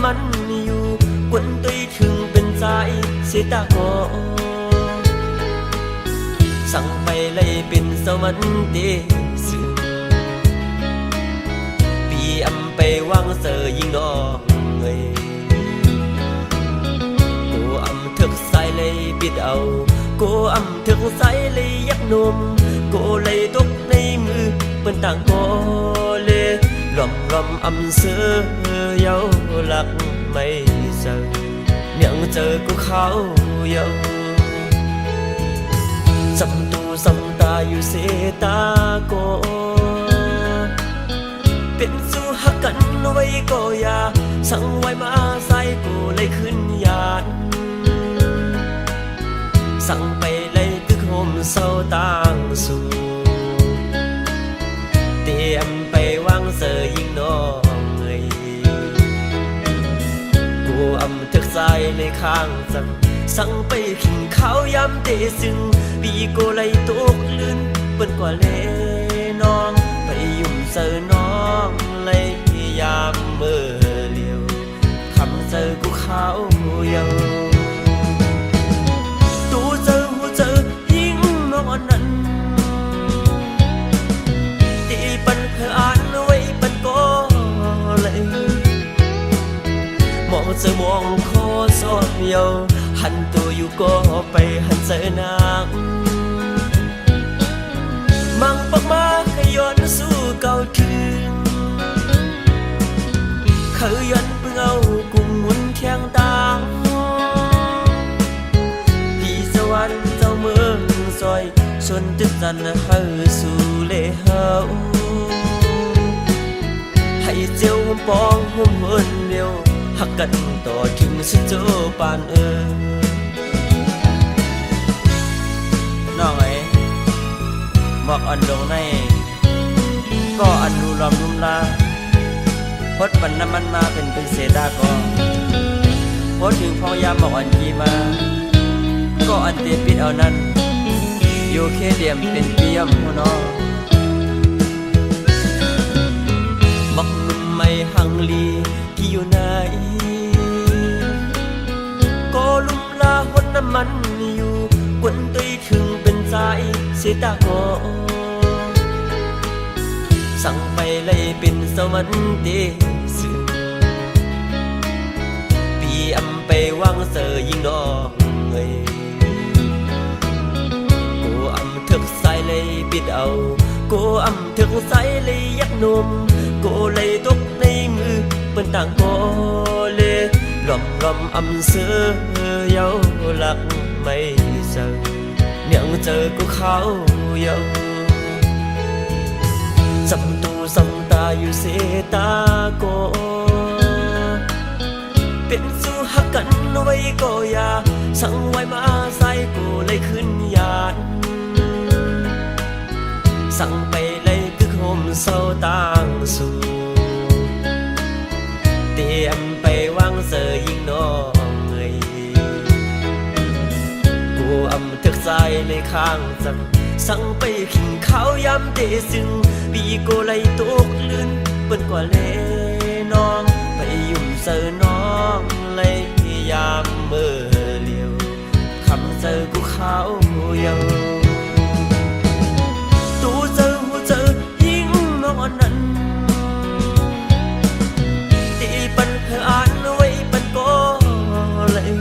มันอยู่กวนตุยถึงเป็นใจเสียตาโกสั่งไปเลยเป็นสวรรค์เดซึปีอำไปวางเสยยิงน้องเอ้ยกูอำถึกใส่เลยปิดเอากูอำถึกใส่เลยยักนมกูเลยตกในมือเป็นต่างโกเลยรำอำเสือเยาหลักไม่เจอยังเจอกูเขาเยาจำตูจำตาอยู่เสตาโกเป็นสู้หักกันไว้ก็อย่าสั่งไว้มาใส่กูเลยขึ้นยานสั่งไปเลยตึกโฮมเศร้าต่างสู่เตรียมไปวางเสยยิงน้องเอ้ยกูอำทึกใส่เลยข้างจังสั่งไปขิงข้าวยำเตซึ่งปีโกไลตกลื่นเปิ้นกว่าเลน้องไปยุ่มเจอน้องเลยยามเมื่อเลียวคำเจอกูข้าวเยาตูเจอหูเจอยิ่งน้องนั้นตีปันเพื่ออ่านไว้ปันก็เลยมองเจอมองคอสอบเยาหันตัวอยู่ก็ไปหันเจอนางมังปักมาขย้อนสู้เก่าถึงเคยย้อนเพิ่งเอากุ้งหมุนแข้งตาพี่สวรรค์เจ้าเมืองซอยชนตึกจันเฮาสู่เลเฮาให้เจียวหุ่มปองหุ่มเฮินเดียวหักกันต่อถึงสิเจอปานน้องไอ้บอกอันดงในก็อันดูรอมรุมลาพดปันน้ำมันมาเป็นเศษดาก็พดถึงพองยามบอกอันกีมาก็อันเตียปิดเอานั้นอยู่แค่เดียมเป็นเปียมหัวน้องบอกนุ่มไม่หังลีพี่อยู่ไหนก็ลุ่มลาหดน้ำมันอยู่กวนตุยถึงเป็นใจเสียตาโกสั่งไปเลยเป็นสวรรค์เดซึปีอำไปวางเสยยิงน้องเอ้ยกูอำถึกใส่เลยปิดเอากูอำถึกใส่เลยยักนมกูเลยตกในมือเป็นต่างโกเลยรำอำเสือเยาหลักไม่เจอยังเจอกูเขาเยาจำตูจำตาอยู่เสตาโกเป็นสู้หักกันไว้ก็อย่าสั่งไว้มาใส่กูเลยขึ้นยานสั่งไปเลยตึกโฮมเศร้าต่างสู่เตรียมไปวางเสยยิงน้องเอ้ยกูอำทึกใส่เลยข้างจังสั่งไปขิงข้าวยำเตซึ่งปีโกไลตกลื่นเปิ้นกว่าเลน้องไปยุ่มเจอน้องเลยยามเมื่อเลียวคำเจอกูเขาเยาตูเจอหูเจอยิ่งน้องนั้นตีปันเพื่ออ่านไว้ปันก็เลย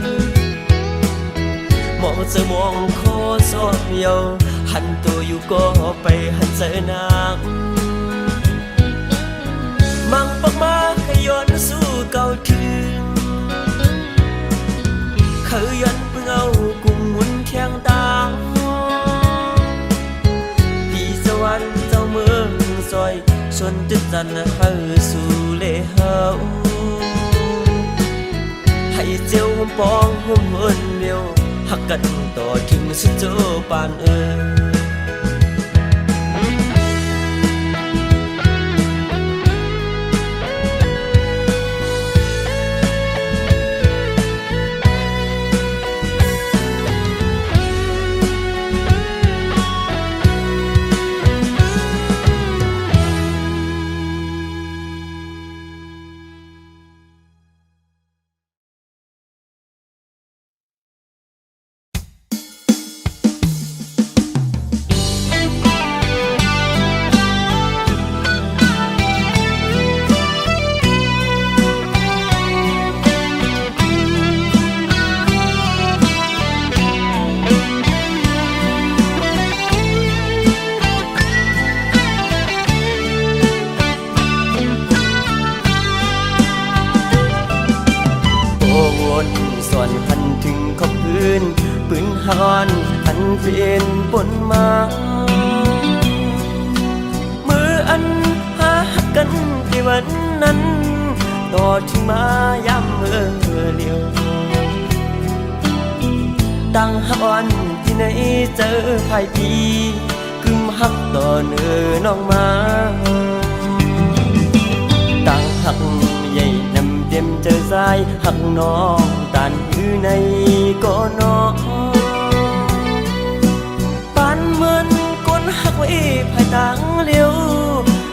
มองเจอมองคอสอบเยาหันตัวอยู่ก็ไปหันเจอนางมังปักมาขย้อนสู้เก่าถึงเคยย้อนเพิ่งเอากุ้งหมุนแข้งตาพี่สวรรค์เจ้าเมืองซอยชนตึกจันเฮาสู่เลเฮาให้เจียวหุ่มปองหุ่มเฮินเดียวหักกันต่อถึงสิเจอปาน วนส่วนหันถึงขอบพื้นปืนฮอนอันเป็นปนมามืออันหากันที่วันนั้นต่อถึงมาย้ำเมื่อเลียวตั้งฮักอ่อนที่ไหนเจอภายปีกึมฮักต่อเนื้อน้องมาตั้งฮักใหญ่นำเต็มเจอสายฮักน้องตานอยู่ในก่อน้องปานเหมือนก้นฮักไว้ภายต่างเลี้ยว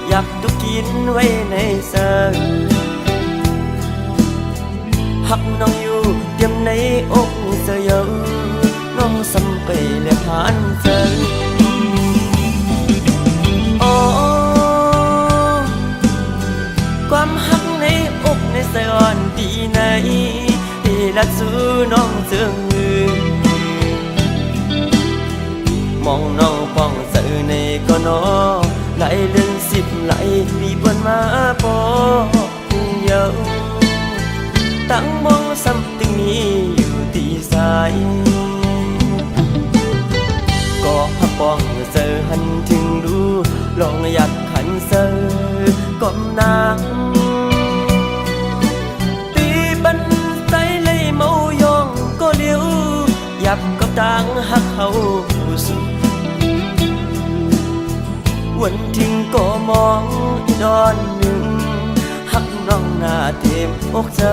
อยากตุกินไว้ในเสือฮักน้องอยู่เตรียมในอกเสือเยอะน้องสัมไปและผ่านเจอโอ้ความฮักในอกในสะอ่อนดีไหนที่รักสู้น้องเสื่อมือมองน้องป้องเสือในก็น้อไหลเดิน10ไหลปีบนมาปอเยอะตั้งมองซ้ำตึงนี้อยู่ที่สายก็ฮักป้องเสือหันถึงดูลองอยากขันเสือก้มนางปีบันใจเลยเมายองก็เลี้ยวยับกับต่างฮักเขาสุดวันทิ้งก็มองอีดอนหนึ่งฮักน้องหน้าเต็มอกเธอ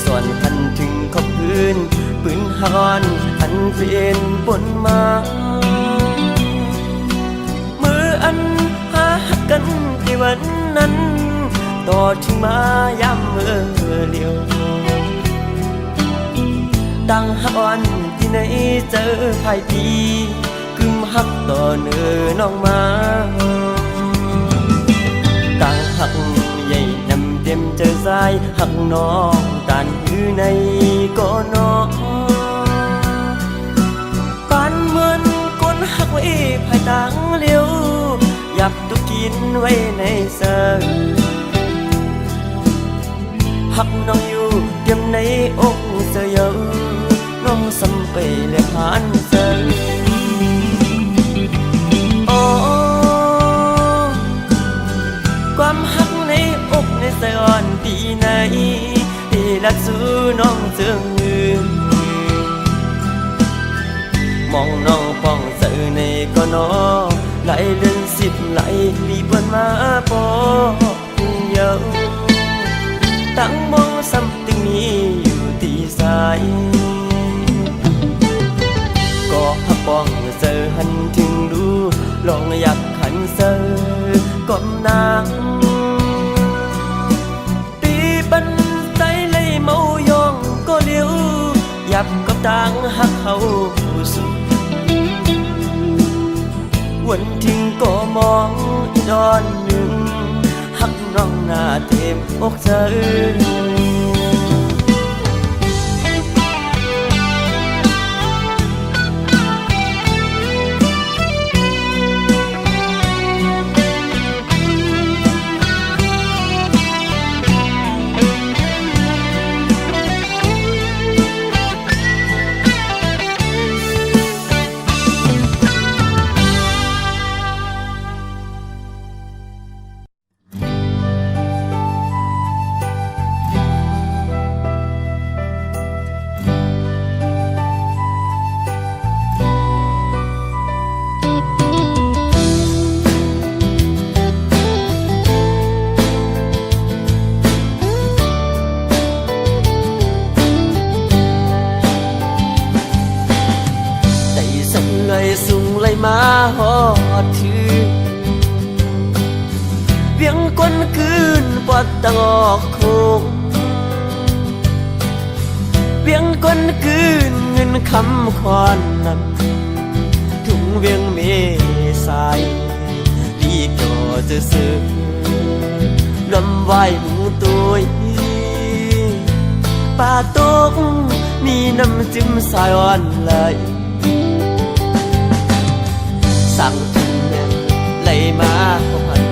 ส่วนพันถึงขอบพื้นปืนฮอนอันเป็นปนมามืออันหากันที่วันนั้นต่อถึงมาย้ำเมื่อเลียวตั้งฮักอ่อนที่ไหนเจอภายปีกึมฮักต่อเนื้อน้องมาตั้งฮักใหญ่นำเต็มเจอสายฮักน้องตานอยู่ในก่อน้องปานเหมือนก้นฮักไว้ภายต่างเลี้ยวอยากตุกินไว้ในเสือฮักน้องอยู่เตรียมในอกเสือเยอะน้องสัมไปและผ่านเสือโอ้ความฮักในอกในสะอ่อนดีไหนที่รักสู้น้องเสื่อมือมองน้องป้องเสือในก็น้อไหลเดิน10ไหลปีบนมาปอเยอะตั้งมองซ้ำตึงนี้อยู่ที่สายก็ฮักป้องเสือหันถึงดูลองอยากขันเสือก้มนางปีบันใจเลยเมายองก็เลี้ยวยับกับต่างฮักเขาสุดวันทิ้งก็มองอีดอนหนึ่งฮักน้องหน้าเต็มอกเธอ มาหอดถือเวียงก้นคืนปอดตะงอกโคก เวียงก้นคืนเงินคำคอนนำถุงเวียงเมสายดีก็จะซื้อน้ำไหวหมูตัวป่าตกมีน้ำจิ้มสายอ่อนเลยสั่งถึงแม่ไหลมาพัน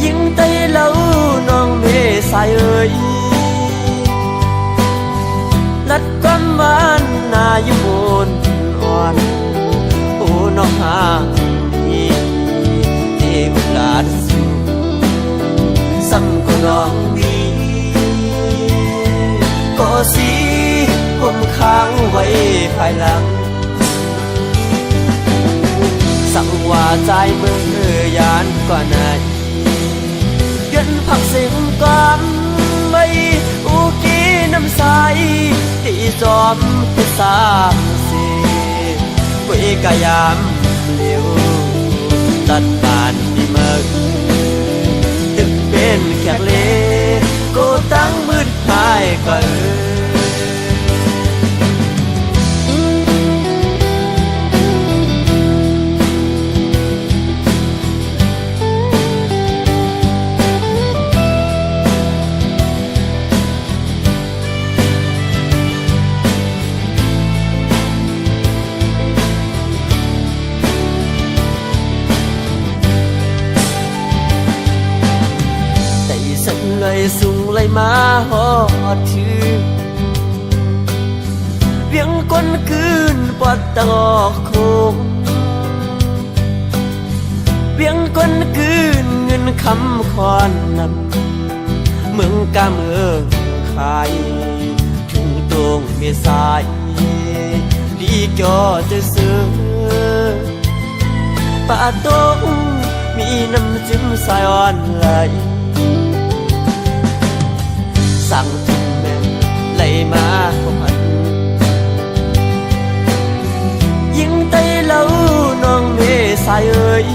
ยิงไตเล่าน้องเมสายเอ่ยลัดความหวานนาอยู่บนอ่อนโอ้น้องหาดีเทวลาดสูซ้ำก็น้องดีก็สีผมค้างไว้ภายหลังสั่งว่าใจมือยานกว่าไหนเกินผักเสียงก่อนไม่อุกีน้ำใสที่จอมเป็นสามสีกุยกายามเลี้ยวตัดบานที่เมื่อตึกเป็นแขกเล่ก็ตั้งมืดหายก็สูงเลยมาหอดถือเวียงก้นคืนปอดตะอกโคงเวียงก้นคืนเงินคำคอนนำเมืองกาเมืองขายถึงตรงเมษายดีก็จะซื้อป่าตกมีน้ำจิ้มสายอ่อนไหลสั่งถึงแม่ไหลมาพันยิงไตเล่าน้องเมสายเอ่ย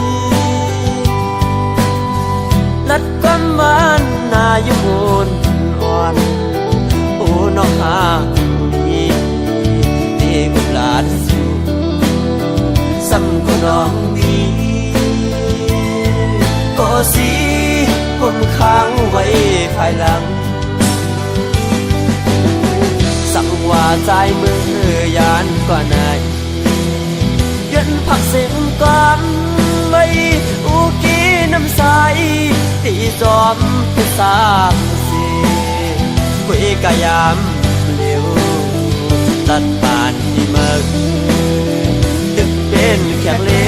ลัดความหวานนาอยู่บนอ่อนโอ้น้องหาดีเทวลาดสูซ้ำก็น้องดีก็สีผมค้างไว้ภายหลังสั่งว่าใจมือยานกว่าไหนเย็นผักเสียงก่อนไม่อุกีน้ำใสที่จอมเป็นสามสีกุยกายามเลี้ยวตัดบานที่เมื่อตึกเป็นแขกเล่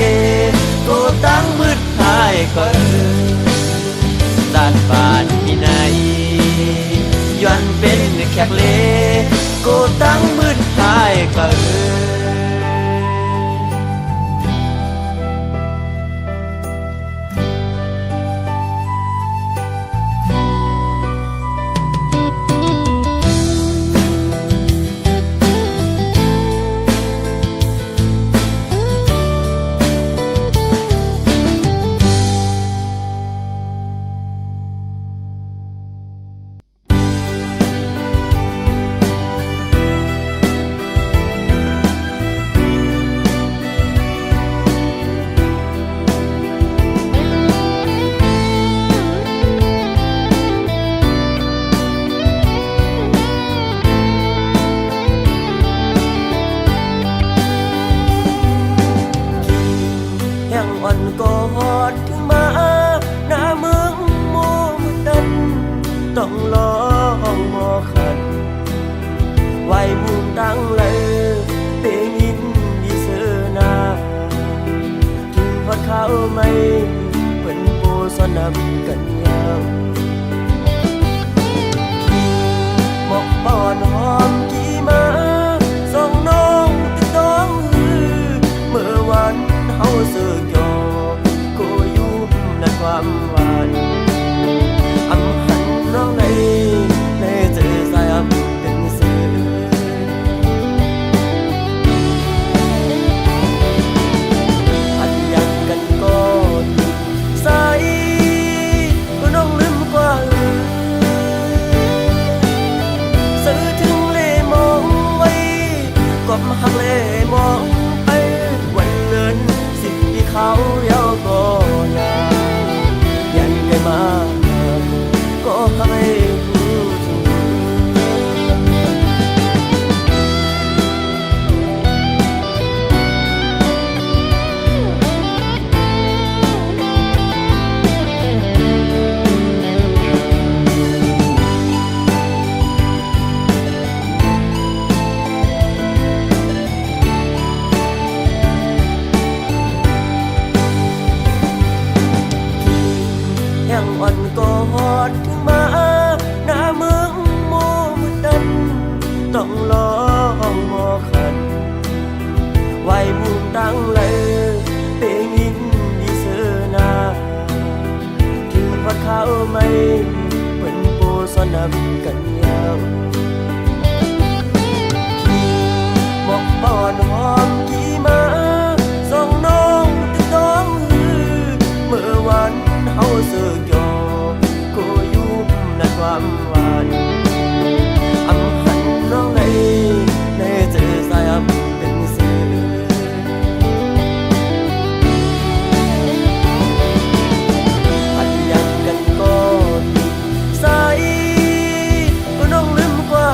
ก็ตั้งมืดหายก็ตัดบานที่ไหนย้อนเป็นแขกเล่ก็ตั้งมืดหายก็กอดถึงมาหน้าเมืองโมดันต้องลองมอขันไว้มุมตั้งเลยเตงินดีเสนาถึงพอเขาไม่เป็นโบสนับกันยาวหมอกปอนหอมกี่มาส่งน้องติดต้องเมื่อวันเฮาเสือกยอความหวานอำหันน้องในเจอสายเป็นสื่ออันยังกันก็ใสก็น้องลืม ให้รู้ถึงแห่งอ่อนกอดถึงมาหน้าเมืองโมมืดดันต้องรอหมอขันไว้มุมตั้งเลยเพลงยินดีเสือนาถึงพัดเขาไม่เป็นโปสนับกันยาวบอกปอนหอมกี่มาส่งน้องตึงน้องฮือเมื่อวันเฮาเสือกยอก็ยุ่มในความหวานอำหันน้องในเจอสายอำเป็นสื่ออันยังกันก็สายก็น้องลืมกว่า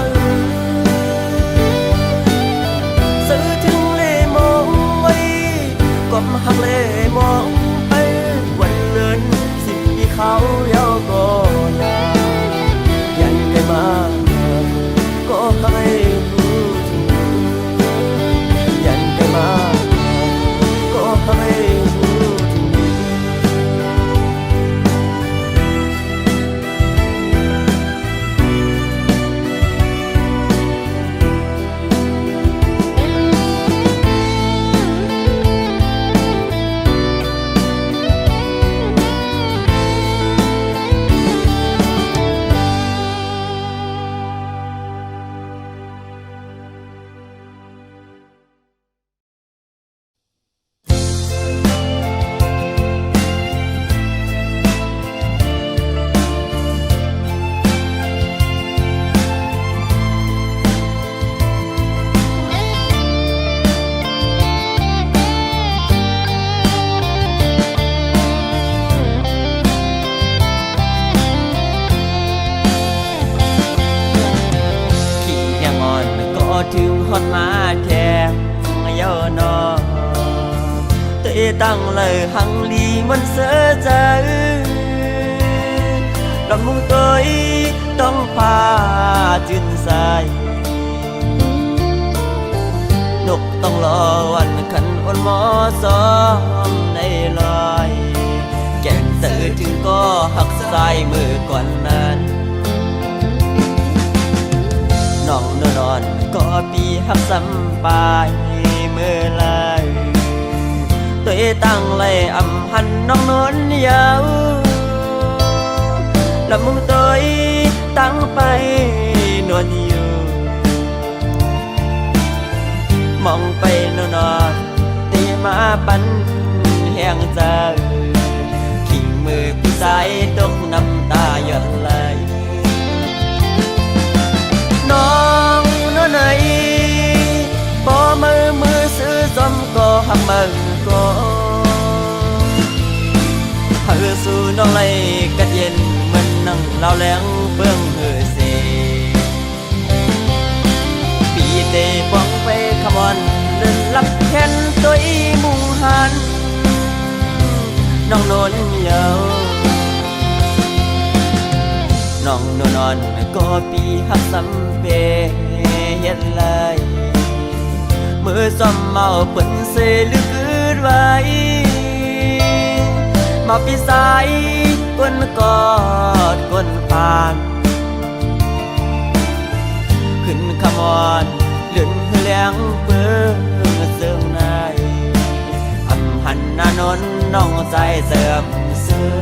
สื่อถึงเล่มองไว้ก็มาหักเล่มองไปวันเลินสิ่งที่เขาเย้าก็ยายันไกลมาก็ให้รู้ถึงยันไกลมาก็ให้รู้ถึงถึงฮอดมาแค่เยาวนอตัวตั้งเลยหังลีมันเสียใจลำมุงตัวต้องพาจินใสนกต้องรอวันขันอ่อนหมอซ้อมในลอยแก่งตื่นถึงก็หักสายมือก่อนนั้นน้องนอนก็ปีหักซ้ำปลายเมื่อไรตัวตั้งเลยอำหันน้องนนยาวลำมุงตัวตั้งไปนวลอยู่มองไปนอนตีมาปันแห้งใจขิงมือผู้ชายตกน้ำตาหยดไหลน้องน้อยไหนพอมือซื้อซ้ำก็หักมันก็หาสู่น้องไหลกัดเย็นเหมือนนั่งเล่าแรงเบื้องเหือเสปีเตะป้องไปขมอนเดินลับแค้นตัวมุงหันน้องนนเยาน้องนอนก็ปีหักซ้ำเปเฮ็ดเลยมือซ้ำเมาเปิ้นเสลึกคืนไว้มาปีสายก้นกอดก้นปานขึ้นขมอนเลื่อนแหลงเปิ้งเสื่องในอำหันหน้านนน้องใจเสื่อมเสื่อ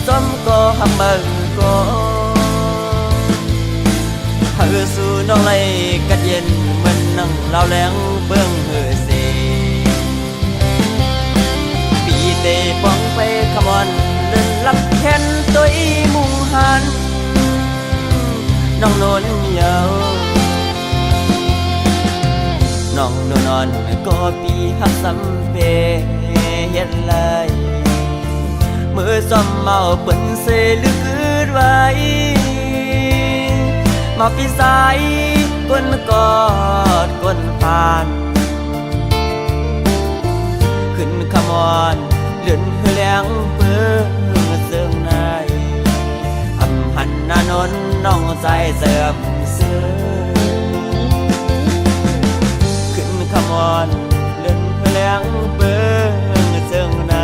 ซ้อมก็หักมันก็หาสู่น้องไหลกัดเย็นเหมือนนั่งเล่าแรงเบื้องเหือเสปีเตป้องไปขมอนเดินลับแขนตัวอีมุงหันน้องนอนยาวน้องนอนก็ปีหักซ้ำเปเฮ็ดไรมือซ้อมเมาเปิ้นเสลึกอืดไว้มาปีสายก้นกอดก้นผ่านขึ้นขมอนเลื่อนแรงเปื้อเสื่องในอำหันนานนน้องใจเสื่อมเสื่อขึ้นขมอนเลื่อนแรงเปื้อเสื่องใน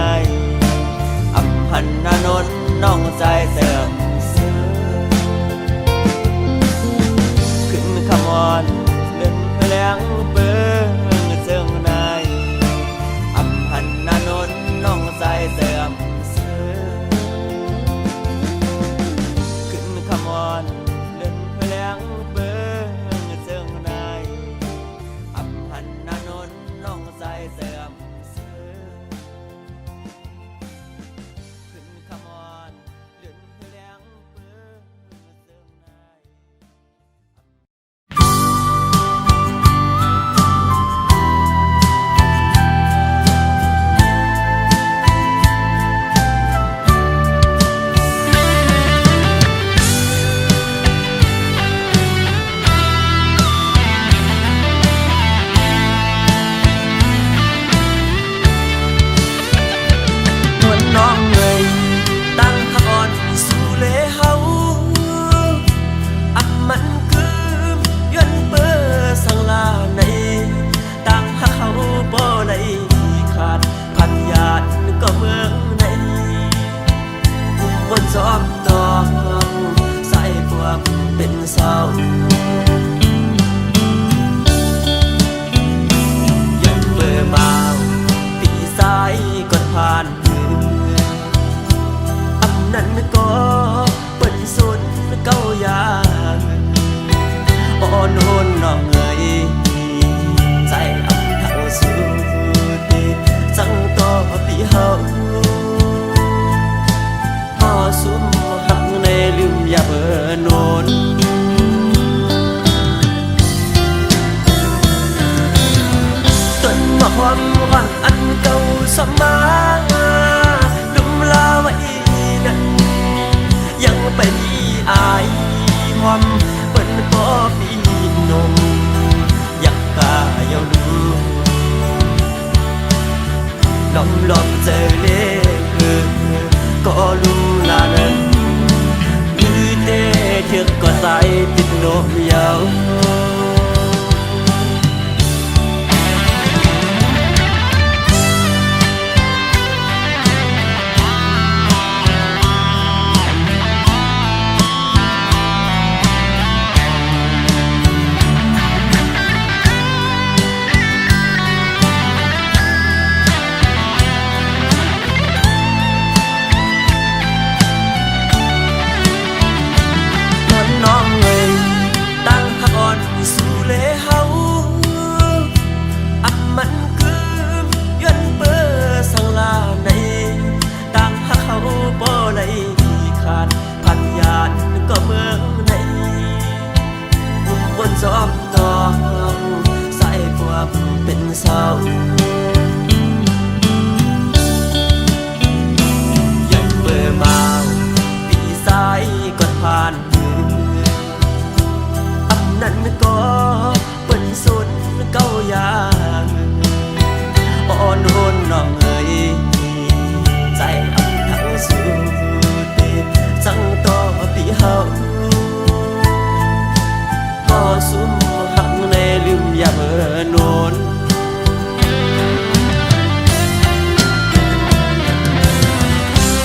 อำหันนานนน้องใจเสื่อมขมอนเลื่อนแรงเปื้อเสื่องในอำหันนานนน้องใจเสื่อมขึ้นขมอนเลื่อนแรงเปื้อเสื่องในอำหันนานนน้องใจเสื่อมขึ้นขมอนเลื่อนแรงเปื้อเสื่องในน้องเลยตั้งหักอ่อนสู่เลเฮาอักมันคือย้อนเปื้อสังลาในตั้งหักเขาบ่ได้ขาดพันญาติก็เมืองในคนชอบตองใส่พวกเป็นเศร้าย้อนเปื้อบ่าวปีสายก่อนผ่านนั่นก็เปิ้นสุดเก้ายางอ่อนโหนน้องเอ๋ยใจอำเขาสุดสังต่อปีเฮาพอสุมหักในลืมอย่าเบิ่นโนนต้นมะฮอมอ่อนอันเก่าสมาดุมลาไว้ยังเป็นอายหอมเปิ้นบ่ปีนมอยากกาเยาลูลอมเจอเล่ก็รู้ลานั้นยืดเตะเชือกก็ใส่ติดนมยาวจอบตองใส่พวกเป็นเศร้ายันเบื่อบ่าวปีสายก่อนผ่านอันนั้นก็เปิ้นสุดเก้ายางอ่อนโหนน้องเอ๋ยใจอำเขาสุดสังต่อปีเฮาสุมหักในลืมอย่าเบิ่นโนน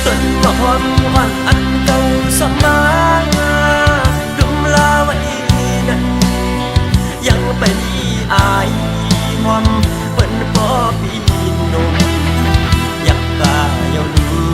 ต้นมะฮอมอ่อนอันเก่าสมาดุมลาไว้นั้นยังเป็นอายหอมเปิ้นบ่ปีนมอยากกาเยาลู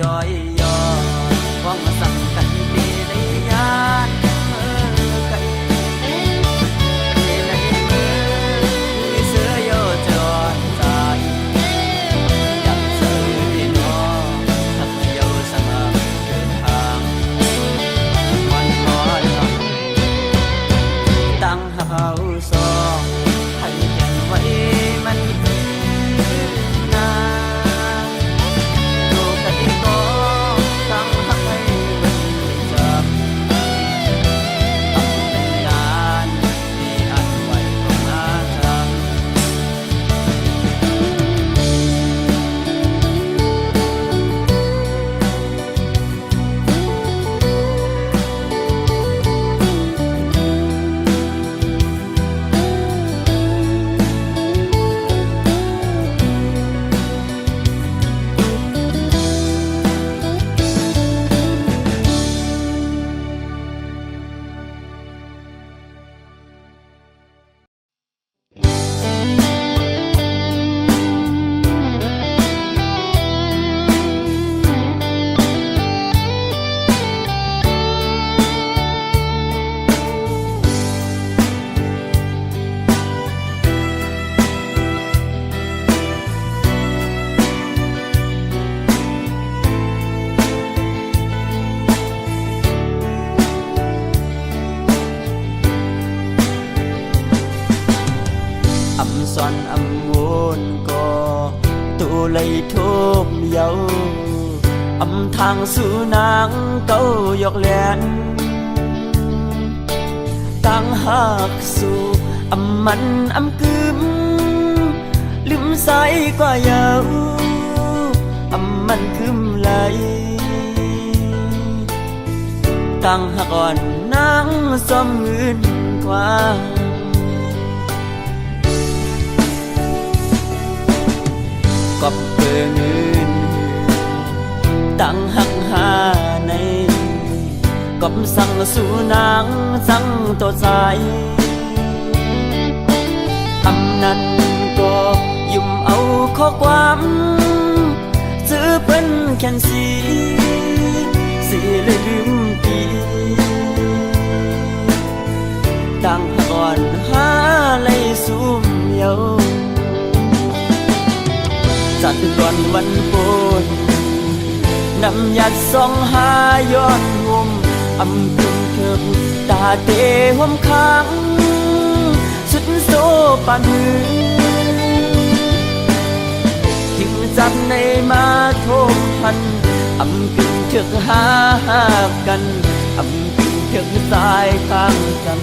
ย่อยย่อว่างสั่งกันดีในยานไก่ในมือมีเสือโยจรใจอยากเจอที่นอทักโยสมัครเดินทางวันมอลตั้งเฮาซองให้เห็นไว้มันson âm buồn có tụ lấy thốp dấu âm thang su nắng câu giọt lén tăng hạc su âm mặn âm cướm lüm say qua dấu âm mặn cướm lại tăng hạc còn nắng xóm nguyên quaกับเพื่อนอื่นตั้งหักหาในกับสั่งสู่นางสั่งตัวใจอำนั้นก็ยุ่มเอาข้อความซื้อเป็นแค่สีเลยลืมปีตั้งหักอ่อนหาเลยสุ่มเยาจัดก่อนวันโกนนำยัดสองหาย้อนงมอำพึงเถิบตาเตหวมค้างสุดโซปานมือถึงจับในมาโทมพันอำพึงเถิกหากันอำพึงเถิกสายข้างกัน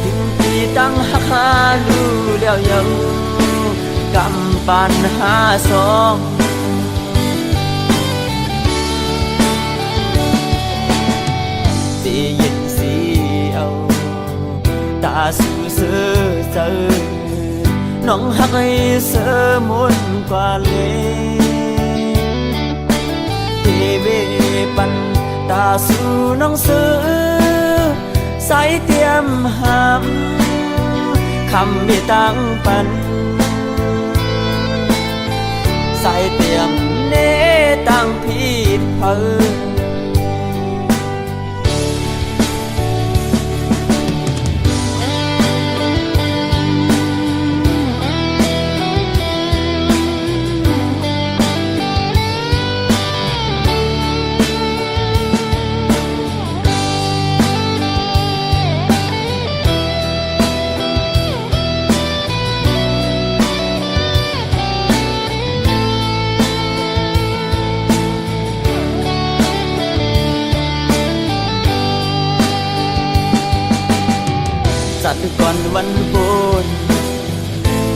ถึงปีตั้งหักหาลูแล้วยังกำปันหาสองสีเย็นสีเอาตาสู่เสือเจอน้องหักให้เสือมุนกว่าเลยเทเวปันตาสู่น้องเสือใส่เตรียมหามคำไม่ตั้งปันใส่เตียมเนตั้งผิดเพอจัดก่อนวันโกน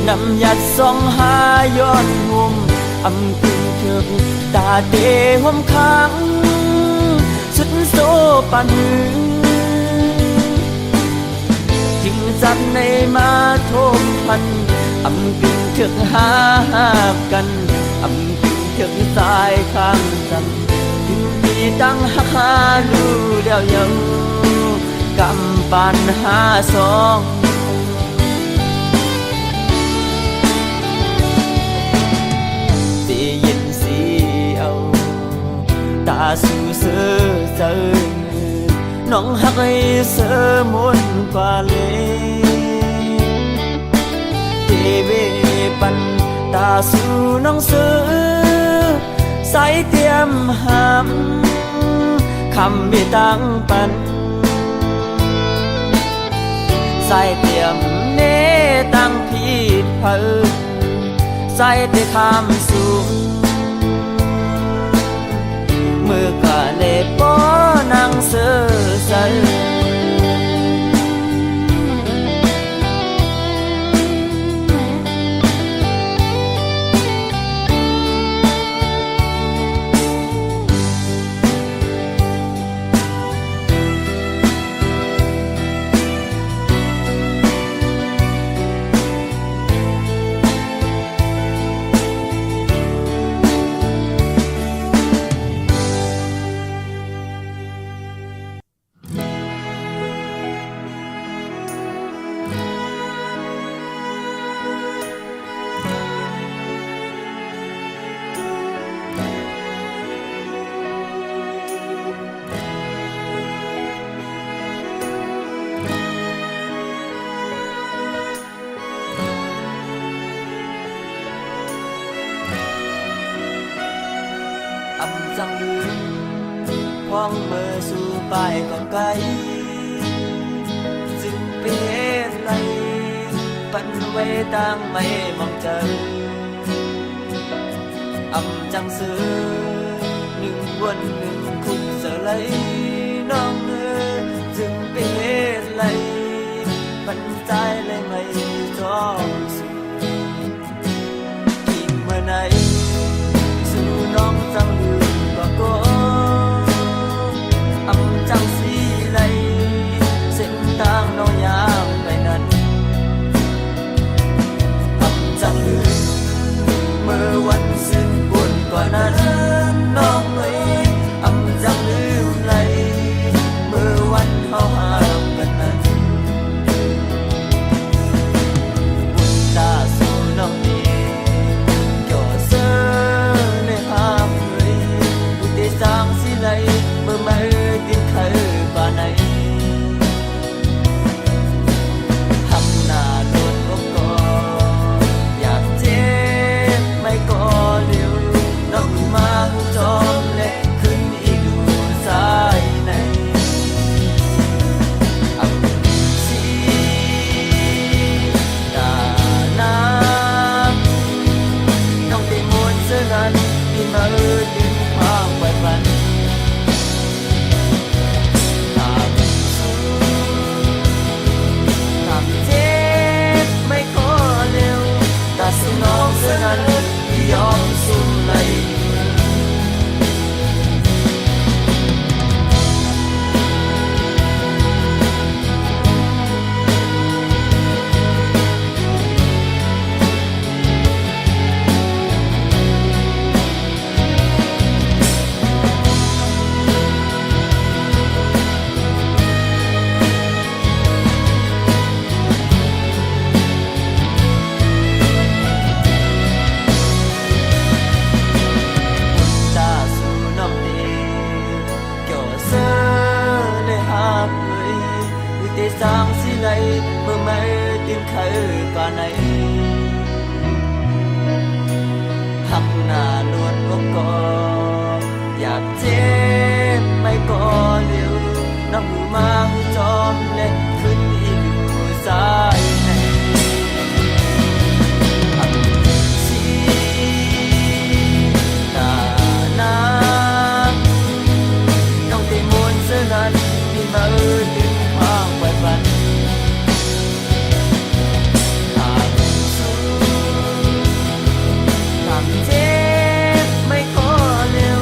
นำยัดสองหาย้อนงมอำพึงเถิบตาเตหวมค้างสุดโซปานมือจึงจับในมาโทมพันอำพึงเถิกหากันอำพึงเถิกสายข้างกันถึงมีตั้งหักหาลูแล้วยังกำปันหาสองสีเย็นสีเอา ta su sơ giờ nóng hắc ấy sơ muốn qua lê thì về pan ta su nóng sơ sái tiêm hàm khăm bị tăng pan sái tiêm nê tăngผิดเพอสายแต่คำสูงมือก็เลยป้อนั่งเสือใสrằng đường hoang mơ dù bài còn cay dừng bên này vẫn quê tang mây mong chờ âm chẳng xưa nhưng buồn nhưng khúc giờ lấy non nữa dừng bên này vẫn trái lên mây gió nhìn mưa này dù non rằng đường có âm chẳng gì lấy xin tang nó nhám ngàyนั้นâm chẳngลืมเมื่อวันสิ้นบุญกว่านั้นน้องเอ๋ยâm chẳngลืมเลยเมื่อวันเขาห่างกันนั้นบุญตาสู่น้องนี้ก็เสือในภาพsang xí lây mơ mơ tin khơi và này hầm nà luôn cóอยากเจ็บไม่ก็เร็วน้องมาหูจอมเล็กขึ้นอีกดูสายในอับสีดาน้ำน้องได้มวนเสื้อนั้นที่มาดึงความไว้ฝันเจ็บไม่ขอเร็วแต่สนองเสื้อนั้นยอมสุ่มไหลsang xí lây mơ mơ tin khơi và này hắc nà luôn cóอยากเจ็บไม่ก็เร็วน้องมาหูจอมเล็กขึ้นอีกอยู่สายในอับสีตาน้ำน้องได้มวนเสื้อนั้นที่มาดึงความไว้ฝันเจ็บไม่ขอเร็ว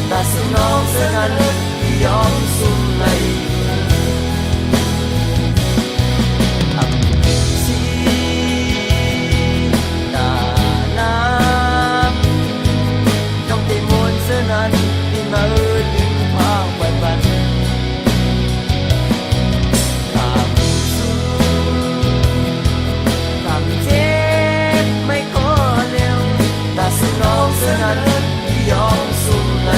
แต่สนองเสื้อนั้นยอมสุ่มไหลอับสีตาน้ำน้องได้มวนเสื้อนั้นที่มาดึงความไว้ฝันเจ็บไม่ขอเร็วแต่สนองเสื้อนั้นยอมสุ่มไหล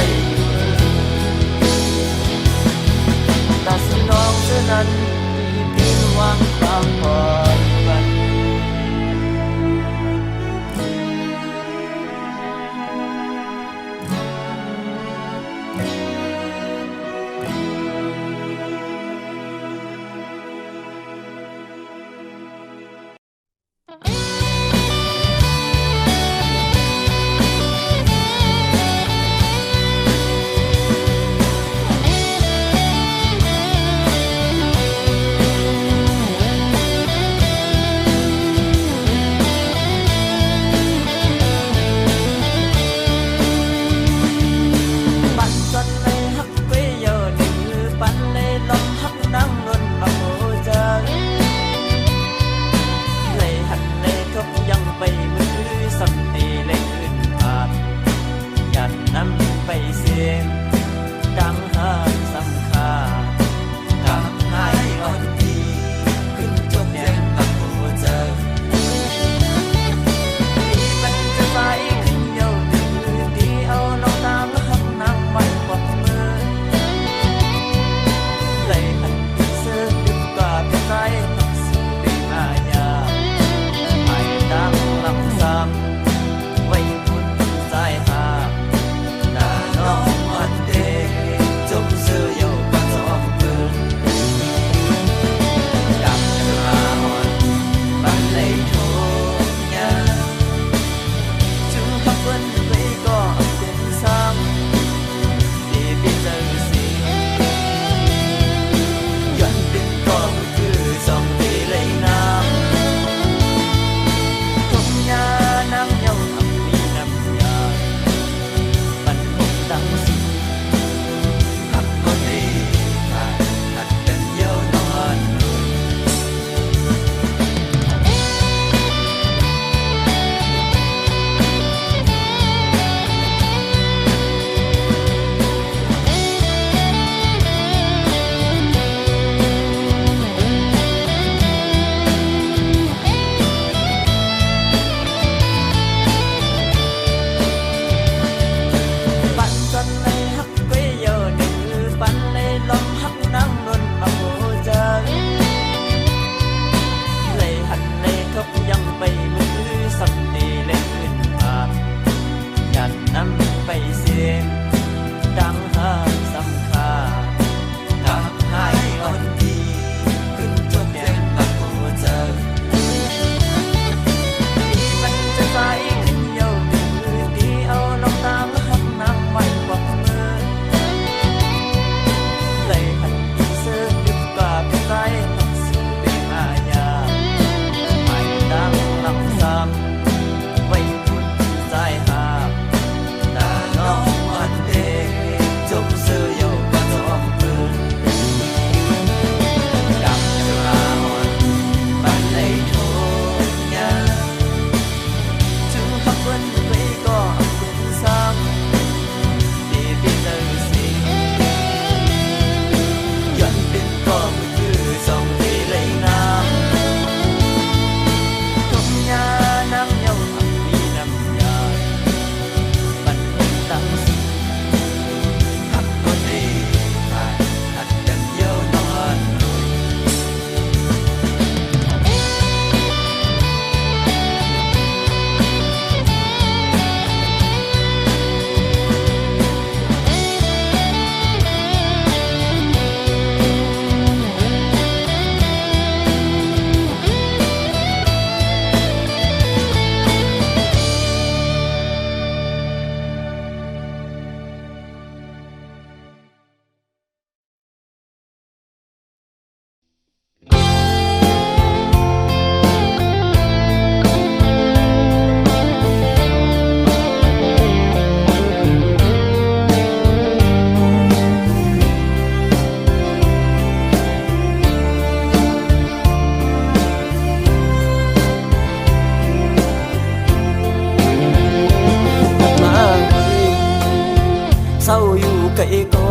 ศร้าอยู่ไกลก็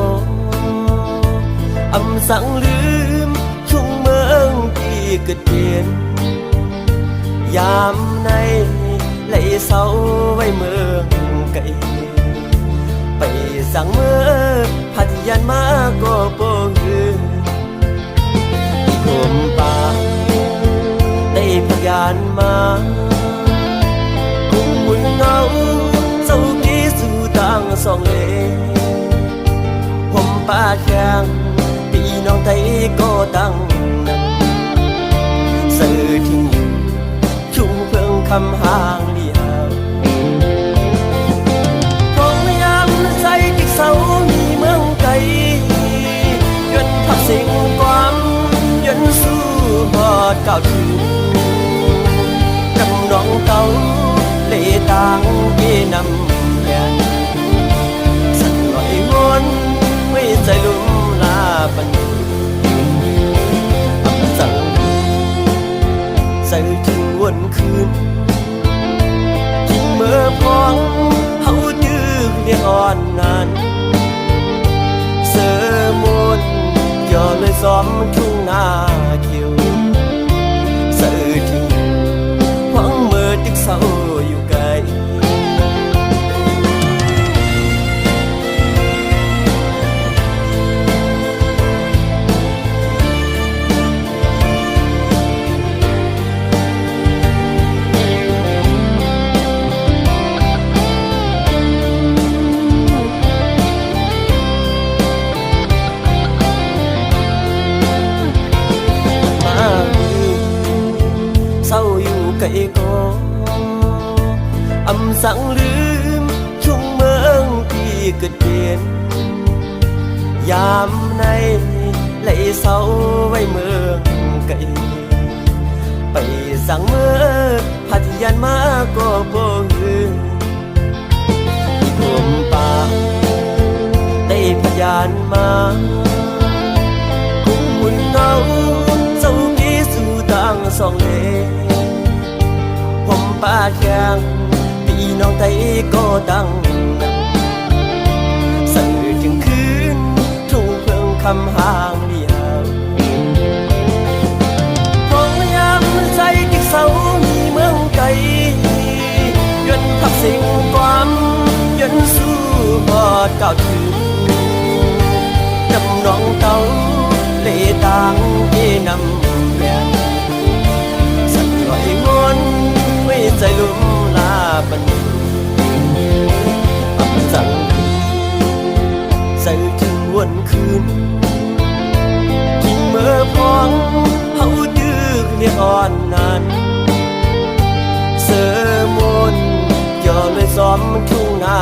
อำสังลืมชุ่มเมืองที่เกิดเปลี่ยนยามในไหลเศร้าไว้เมืองไกลไปสั่งเมื่อพัทยานมาก็บ่ฮือผมป่าได้พยานมาคุ้มมุนเงาเศร้ากี้สู่ต่างสองเลผมป่าแข็งพี่น้องไทยก็ตั้งนั้นสื่อทิ้งอยู่ชุ่มเพิ่งคำห่างเดียวพยายามใส่ติกเสามีเมืองไกลย้อนพักสิ่งความย้อนสู้หอดเก่าถึงกำนองเก่าเลต่างเย่นำแยนสั่นลอยวนไม่ใจลุ่มลาปันสั่งใส่ถึงวันคืนกินเมื่อพองเฮาดื้อเรียกอ่อนนานเสือมุนย่อเลยซ้อมทุ่งนาเขียวเสือถึงหวังเมื่อตึกเศร้าอยู่ไกลเศร้าอยู่ไกลก็อำสังลืมชุ่มเมืองที่เกิดเปลี่ยนยามในไหลเศร้าไว้เมืองไกลไปสั่งเมื่อพัทยานมาก็บ่ฮือผมป่าได้พยานมาคุ้มมุนเงาเศร้ากี้สู่ต่างสองเลผมป่าแข็งพี่น้องไทยก็ตั้งนั้นสื่อถึงคืนทุ่งเพิ่งคำห่างเดียวพยายามใจติกเสามีเมืองไกลย้อนพักสิ่งความย้อนสู้หอดเก่าถึงกำนองเก่าเลต่างเย่นำแยนสั่นลอยวนไม่ใจลุ่มลาปันสั่งใส่ถึงวันคืนกินเมื่อพองเฮาดื้อเรียกอ่อนนานเสือมุนย่อเลยซ้อมทุ่งนา